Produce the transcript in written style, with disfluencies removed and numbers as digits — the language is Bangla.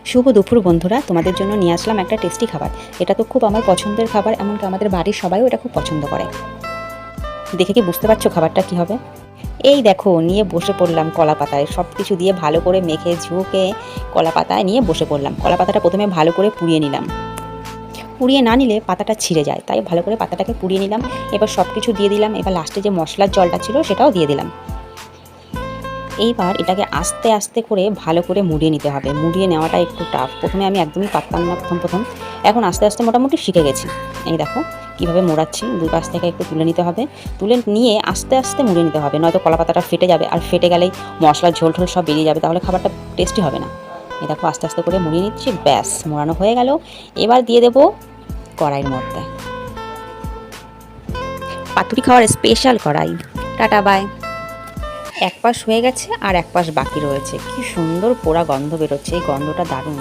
শুভ দুপুর বন্ধুরা, তোমাদের জন্য নিয়ে আসলাম একটা টেস্টি খাবার। এটা তো খুব আমার পছন্দের খাবার, এমনকি আমাদের বাড়ির সবাইও এটা খুব পছন্দ করে। দেখে কি বুঝতে পারছো খাবারটা কি হবে? এই দেখো, নিয়ে বসে পড়লাম কলা পাতায়, সব কিছু দিয়ে ভালো করে মেখে ঝুঁকে কলা পাতায় নিয়ে বসে পড়লাম। কলা পাতাটা প্রথমে ভালো করে পুড়িয়ে নিলাম। পুড়িয়ে না নিলে পাতাটা ছিঁড়ে যায়, তাই ভালো করে পাতাটাকে পুড়িয়ে নিলাম। এবার সব কিছু দিয়ে দিলাম। এবার লাস্টে যে মশলার জলটা ছিল সেটাও দিয়ে দিলাম। এইবার এটাকে আস্তে আস্তে করে ভালো করে মুড়িয়ে নিতে হবে। মুড়িয়ে নেওয়াটা একটু টাফ। প্রথমে আমি একদমই পারতাম না প্রথম। এখন আস্তে আস্তে মোটামুটি শিখে গেছি। এই দেখো কীভাবে মোড়াচ্ছি। দুই পাশ থেকে একটু তুলে নিতে হবে। তুলে নিয়ে আস্তে আস্তে মুড়িয়ে নিতে হবে, নয়তো কলা পাতাটা ফেটে যাবে, আর ফেটে গেলেই মশলার ঝোল ঠোল সব বেরিয়ে যাবে, তাহলে খাবারটা টেস্টি হবে না। এই দেখো আস্তে আস্তে করে মুড়িয়ে নিচ্ছি। ব্যাস, মোড়ানো হয়ে গেল। এবার দিয়ে দেবো কড়াইয়ের মধ্যে। পাতুরি খাওয়ার স্পেশাল কড়াই। Tata bye. এক পাশ হয়ে গেছে আর এক পাশ বাকি রয়েছে। কি সুন্দর পোড়া গন্ধ বেরোচ্ছে, এই গন্ধটা দারুণ।